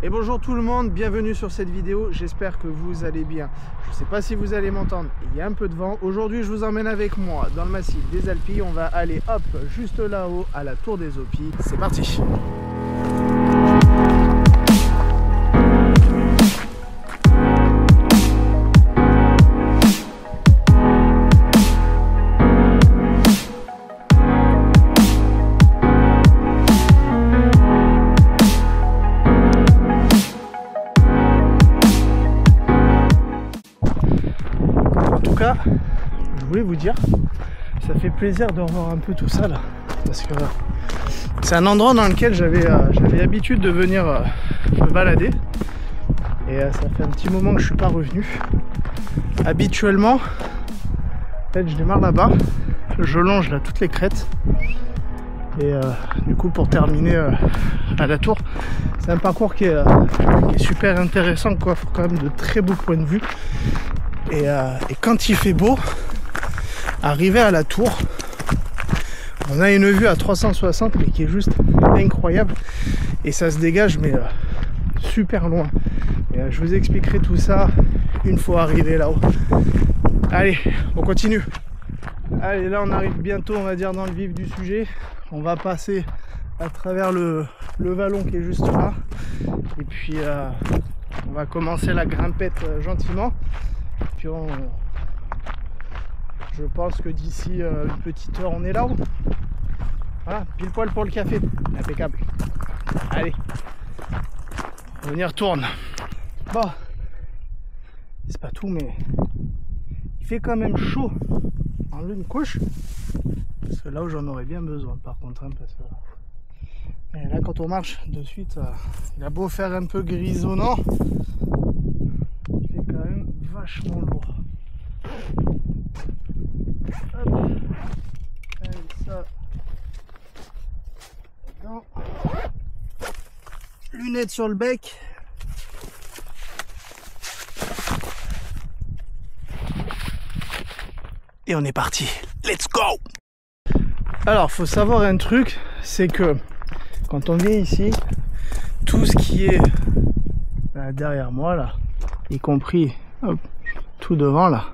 Et bonjour tout le monde, bienvenue sur cette vidéo, j'espère que vous allez bien. Je ne sais pas si vous allez m'entendre, il y a un peu de vent. Aujourd'hui je vous emmène avec moi dans le massif des Alpilles. On va aller hop, juste là-haut à la tour des Opis. C'est parti. Je voulais vous dire, ça fait plaisir de revoir un peu tout ça là, parce que c'est un endroit dans lequel j'avais l'habitude de venir me balader, et ça fait un petit moment que je suis pas revenu. Habituellement, en fait, je démarre là-bas, je longe là toutes les crêtes, et du coup pour terminer à la tour, c'est un parcours qui est super intéressant, quoi. Faut quand même de très beaux points de vue. Et quand il fait beau, arriver à la tour, on a une vue à 360 mais qui est juste incroyable, et ça se dégage mais super loin. Et je vous expliquerai tout ça une fois arrivé là-haut. Allez, on continue. Allez, là on arrive bientôt, on va dire, dans le vif du sujet. On va passer à travers le vallon qui est juste là, et puis on va commencer la grimpette gentiment. Puis je pense que d'ici une petite heure on est là-haut. Voilà, pile poil pour le café. Impeccable. Allez, on y retourne. Bon, c'est pas tout, mais il fait quand même chaud en lune couche. Parce que là où j'en aurais bien besoin, par contre, hein, parce que et là quand on marche de suite, il a beau faire un peu grisonnant, il fait quand même vachement lourd. Hop. Allez, ça dedans. Lunettes sur le bec. Et on est parti. Let's go! Alors, faut savoir un truc, c'est que quand on vient ici, tout ce qui est derrière moi là, y compris hop, tout devant là,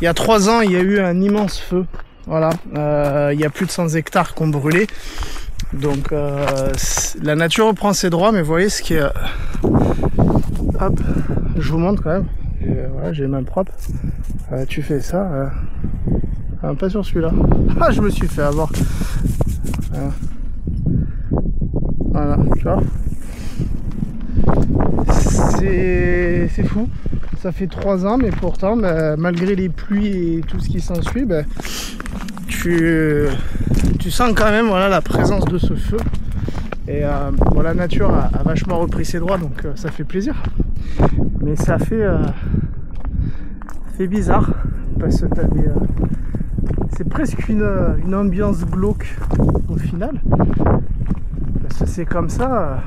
il y a 3 ans il y a eu un immense feu. Voilà, il y a plus de 100 hectares qui ont brûlé, donc la nature reprend ses droits. Mais vous voyez ce qui est hop, je vous montre quand même, voilà, j'ai les mains propres. Tu fais ça, pas sur celui-là. Ah, je me suis fait avoir. Voilà, tu vois. C'est fou. Ça fait 3 ans, mais pourtant, malgré les pluies et tout ce qui s'ensuit, tu sens quand même, voilà, la présence de ce feu. Et bon, la nature a vachement repris ses droits, donc ça fait plaisir. Mais ça fait bizarre, parce que t'as c'est presque une ambiance glauque au final. Parce que c'est comme ça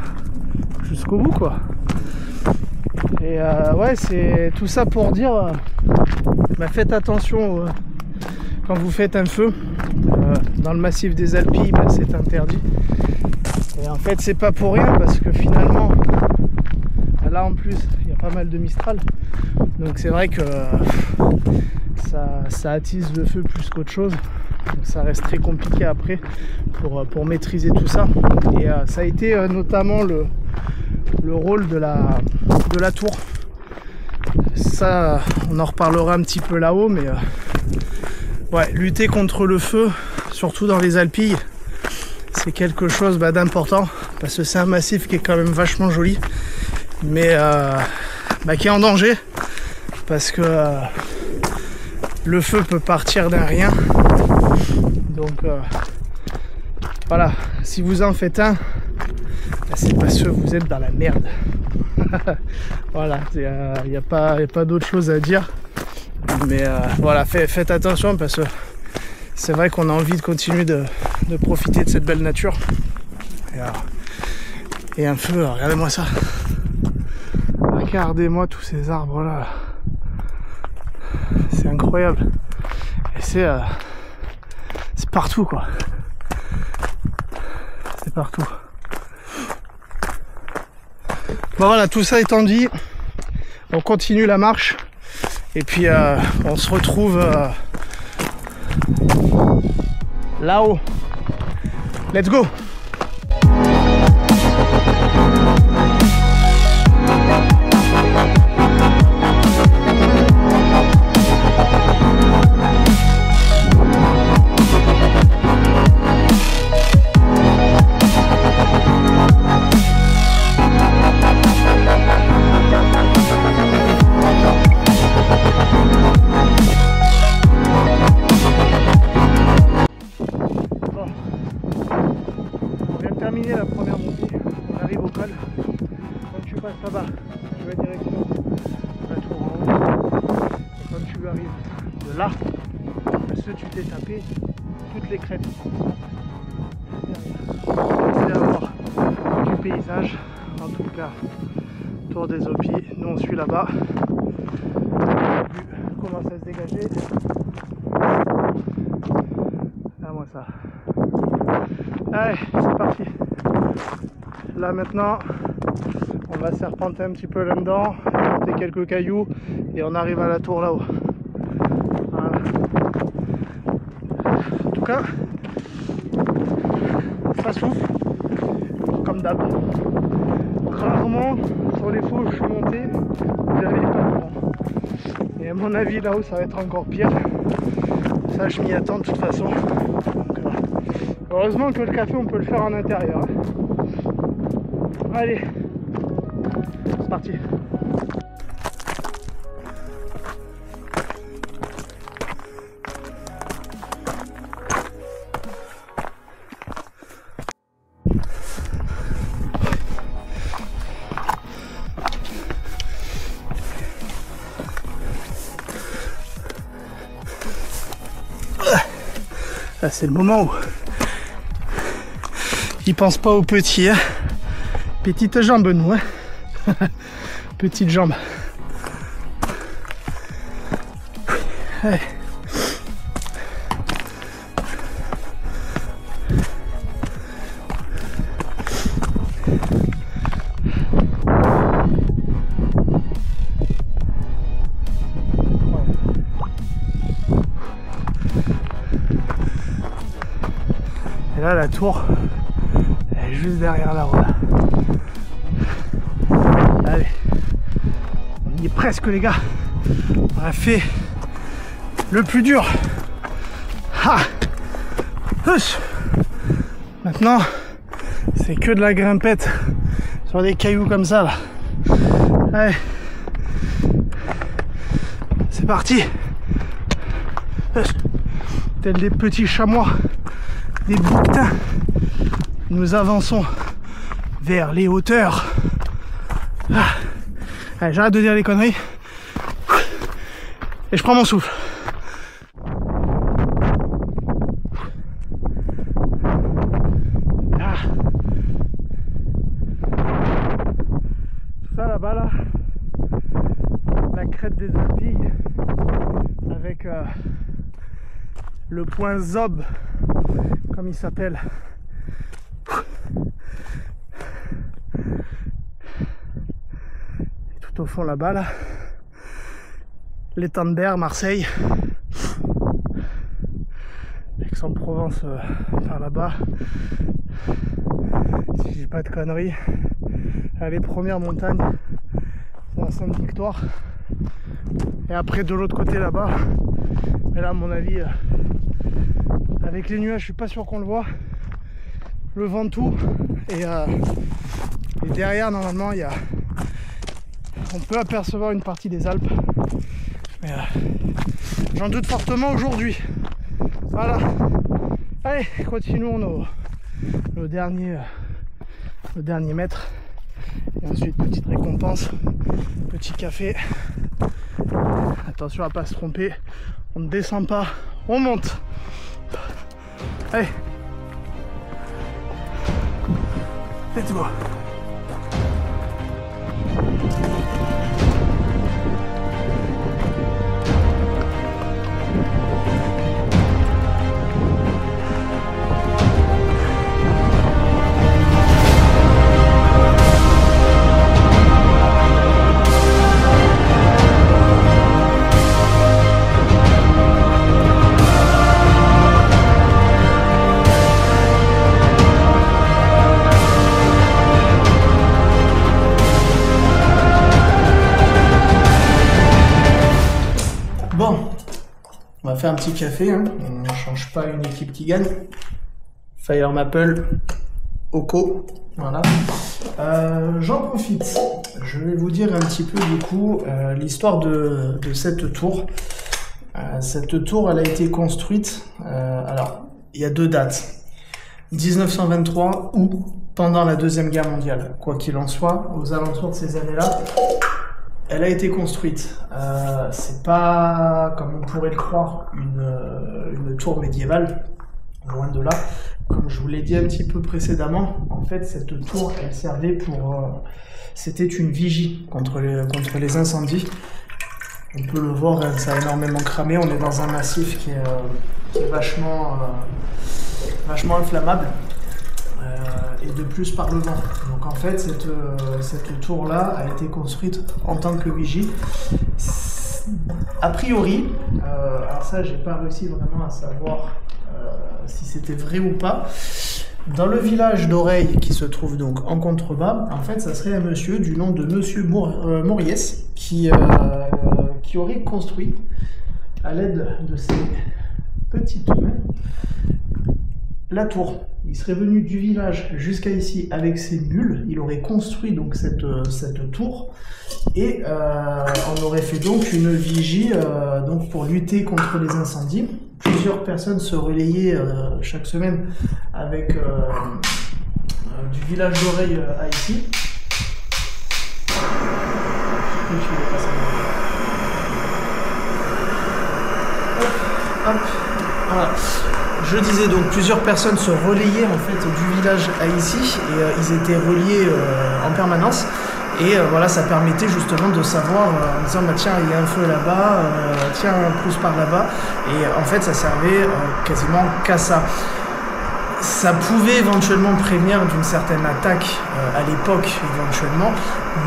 jusqu'au bout, quoi. Et ouais, c'est tout ça pour dire, faites attention quand vous faites un feu dans le massif des Alpilles, c'est interdit. Et en fait, c'est pas pour rien, parce que finalement, là en plus, il y a pas mal de Mistral, donc c'est vrai que ça attise le feu plus qu'autre chose. Donc ça reste très compliqué après pour maîtriser tout ça. Et ça a été notamment le rôle de la tour. Ça, on en reparlera un petit peu là-haut, mais ouais, lutter contre le feu, surtout dans les Alpilles, c'est quelque chose d'important, parce que c'est un massif qui est quand même vachement joli, mais qui est en danger, parce que le feu peut partir d'un rien. Donc voilà, si vous en faites un, c'est parce que vous êtes dans la merde. Voilà, il n'y a pas d'autre chose à dire. Mais voilà, faites attention, parce que c'est vrai qu'on a envie de continuer de profiter de cette belle nature. Et un feu, regardez-moi ça. Regardez-moi tous ces arbres là. C'est incroyable. Et c'est partout, quoi. C'est partout. Bon voilà, tout ça étant dit, on continue la marche et puis on se retrouve là-haut. Let's go! La première montée, on arrive au col. Quand tu passes là-bas, tu vas direction la tour en haut. Et quand tu arrives de là, ce tu t'es tapé toutes les crêtes. C'est à voir du paysage, en tout cas tour des Opis. Nous on suit là-bas. On commence à se dégager. Regarde-moi ça. Allez, c'est parti. Là maintenant, on va serpenter un petit peu là-dedans, monter quelques cailloux et on arrive à la tour là-haut. Voilà. En tout cas, ça souffle, comme d'hab. Rarement, sur les faux, je suis monté, j'avais pas de vent. Et à mon avis, là-haut, ça va être encore pire. Ça, je m'y attends de toute façon. Heureusement que le café on peut le faire en intérieur. Allez, c'est parti. Là c'est le moment où il pense pas aux petits, hein. Petite jambe nous, hein. Petite jambe. Allez. Et là la tour elle est juste derrière la roue. Allez, on y est presque les gars. On a fait le plus dur. Ha. Maintenant, c'est que de la grimpette sur des cailloux comme ça là. Allez, c'est parti. Tels des petits chamois, des bouquetins, nous avançons vers les hauteurs. Ah. Allez, j'arrête de dire les conneries et je prends mon souffle. Ah. Tout ça là-bas là, la crête des Alpilles avec le point Zob comme il s'appelle. Au fond là-bas là, les Tenders, Marseille, Aix-en-Provence par là-bas, si j'ai pas de conneries. Les premières montagnes, c'est la Sainte-Victoire, et après de l'autre côté là-bas, mais là à mon avis avec les nuages je suis pas sûr qu'on le voit, le Ventoux, et derrière normalement il y a, on peut apercevoir une partie des Alpes, mais j'en doute fortement aujourd'hui. Voilà. Allez, continuons nos derniers mètres. Et ensuite, petite récompense, petit café. Attention à pas se tromper, on ne descend pas, on monte. Allez, let's go. fait un petit café, hein. On ne change pas une équipe qui gagne. Fire Maple, Oko, voilà. J'en profite, je vais vous dire un petit peu du coup l'histoire de cette tour. Cette tour, elle a été construite, alors il y a 2 dates, 1923 ou pendant la Deuxième Guerre mondiale. Quoi qu'il en soit, aux alentours de ces années-là, elle a été construite. C'est pas, comme on pourrait le croire, une tour médiévale, loin de là. Comme je vous l'ai dit un petit peu précédemment, en fait, cette tour, elle servait pour... c'était une vigie contre les incendies. On peut le voir, ça a énormément cramé. On est dans un massif qui est vachement inflammable. Et de plus par le vent. Donc en fait, cette tour-là a été construite en tant que vigie. A priori, alors ça, j'ai pas réussi vraiment à savoir si c'était vrai ou pas. Dans le village d'Oreille, qui se trouve donc en contrebas, en fait, ça serait un monsieur du nom de Monsieur Mauriès qui aurait construit, à l'aide de ses petites mains, la tour. Il serait venu du village jusqu'à ici avec ses mules. Il aurait construit donc cette tour et on aurait fait donc une vigie donc pour lutter contre les incendies. Plusieurs personnes se relayaient chaque semaine avec du village d'Oreille à ici. Hop, voilà. Je disais donc, plusieurs personnes se relayaient en fait du village à ici et ils étaient reliés en permanence. Et voilà, ça permettait justement de savoir en disant bah, tiens, il y a un feu là-bas, tiens, plus par là-bas. Et en fait, ça servait quasiment qu'à ça. Ça pouvait éventuellement prévenir d'une certaine attaque à l'époque, éventuellement,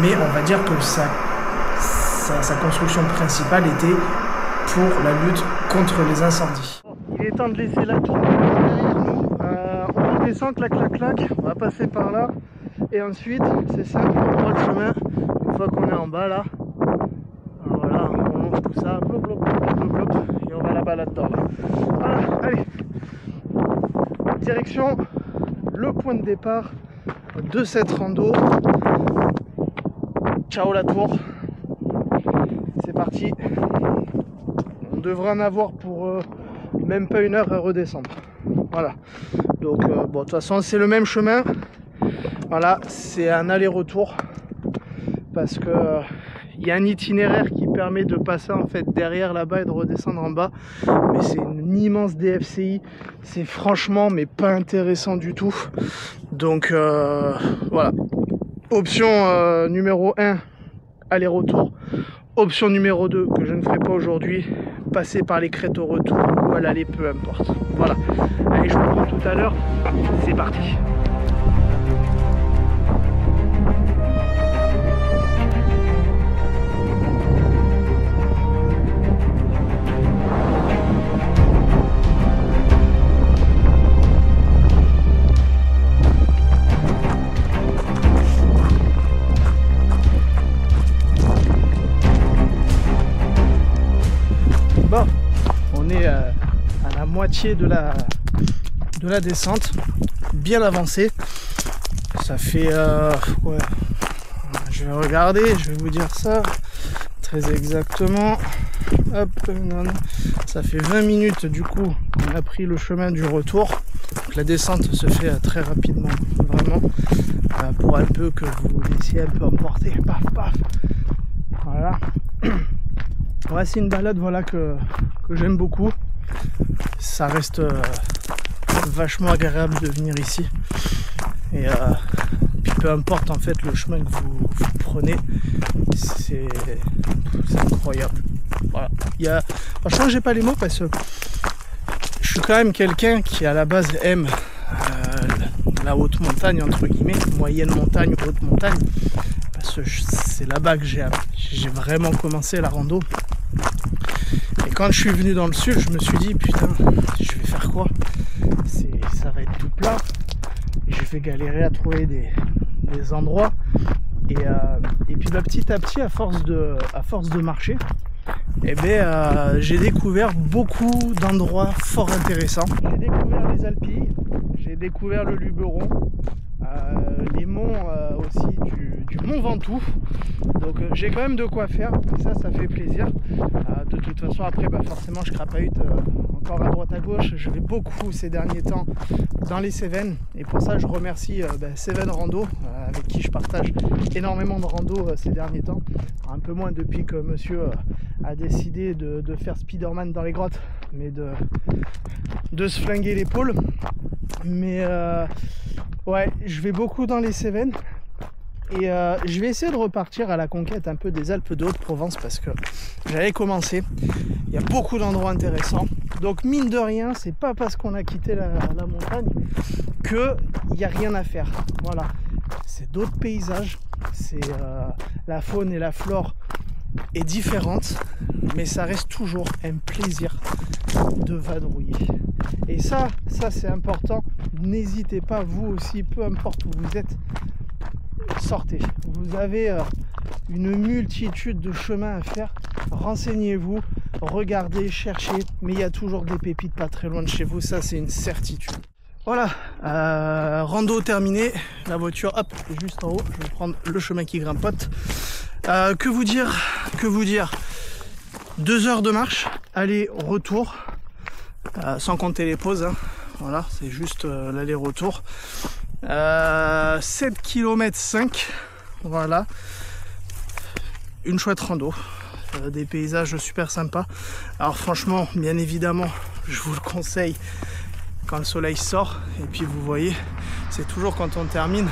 mais on va dire que sa construction principale était pour la lutte contre les incendies. Il est temps de laisser la tour derrière nous. On descend, clac, clac, clac. On va passer par là. Et ensuite, c'est simple, on prend le chemin. Une fois qu'on est en bas là, voilà, on longe tout ça, blop, blop, blop, blop, blop, et on va là-bas là-dedans. Là. Voilà, allez. Direction le point de départ de cette rando. Ciao la tour. C'est parti. On devrait en avoir pour même pas 1 heure à redescendre. Voilà. Donc bon, de toute façon c'est le même chemin. Voilà, c'est un aller-retour parce que il y a un itinéraire qui permet de passer en fait derrière là-bas et de redescendre en bas. Mais c'est une immense DFCI. C'est franchement mais pas intéressant du tout. Donc voilà. Option numéro 1, aller-retour. Option numéro 2, que je ne ferai pas aujourd'hui, passer par les crêtes au retour ou à l'aller, peu importe. Voilà. Allez, je vous reprends tout à l'heure. C'est parti. Bon, on est à la moitié de la descente, bien avancé. Ça fait, ouais, je vais regarder, je vais vous dire ça très exactement. Hop, non, non. Ça fait 20 minutes du coup qu'on a pris le chemin du retour. Donc, la descente se fait très rapidement, vraiment, pour un peu que vous laissiez un peu emporter. Paf, paf. Voilà. Ouais, c'est une balade voilà, que j'aime beaucoup. Ça reste vachement agréable de venir ici. Et puis peu importe en fait le chemin que vous prenez, c'est incroyable. Voilà. Franchement, j'ai pas les mots parce que je suis quand même quelqu'un qui à la base aime la haute montagne, entre guillemets, moyenne montagne, haute montagne. Parce que c'est là-bas que j'ai vraiment commencé la rando. Et quand je suis venu dans le sud, je me suis dit putain, je vais faire quoi? Ça va être tout plat. Et je vais galérer à trouver des endroits. Et puis bah, petit à petit, à force de marcher, j'ai découvert beaucoup d'endroits fort intéressants. J'ai découvert les Alpilles, j'ai découvert le Luberon, les monts aussi du Mont Ventoux. Donc j'ai quand même de quoi faire, et ça fait plaisir. De toute façon après forcément je crapahute encore à droite à gauche. Je vais beaucoup ces derniers temps dans les Cévennes, et pour ça je remercie Cévennes Rando avec qui je partage énormément de rando ces derniers temps. Un peu moins depuis que monsieur a décidé de faire Spider-Man dans les grottes, mais de se flinguer l'épaule. Mais ouais, je vais beaucoup dans les Cévennes. Et je vais essayer de repartir à la conquête un peu des Alpes de Haute-Provence, parce que j'avais commencé. Il y a beaucoup d'endroits intéressants. Donc mine de rien, c'est pas parce qu'on a quitté la montagne qu'il n'y a rien à faire. Voilà, c'est d'autres paysages. C'est la faune et la flore est différente, mais ça reste toujours un plaisir de vadrouiller. Et ça c'est important. N'hésitez pas, vous aussi, peu importe où vous êtes, sortez. Vous avez une multitude de chemins à faire. Renseignez-vous, regardez, cherchez, mais il y a toujours des pépites pas très loin de chez vous, ça c'est une certitude. Voilà, rando terminé, la voiture hop est juste en haut, je vais prendre le chemin qui grimpote. Que vous dire, 2 heures de marche, aller-retour, sans compter les pauses, hein. Voilà, c'est juste l'aller-retour. 7 km 5, voilà, une chouette rando, des paysages super sympas. Alors franchement, bien évidemment, je vous le conseille quand le soleil sort, et puis vous voyez, c'est toujours quand on termine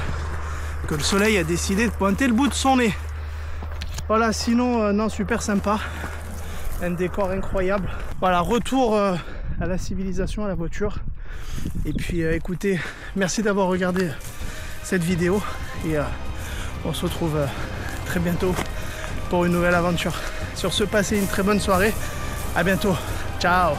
que le soleil a décidé de pointer le bout de son nez. Voilà, sinon non, super sympa, un décor incroyable. Voilà, retour à la civilisation, à la voiture. Et puis écoutez, merci d'avoir regardé cette vidéo, et on se retrouve très bientôt pour une nouvelle aventure. Sur ce, passez une très bonne soirée, à bientôt, ciao.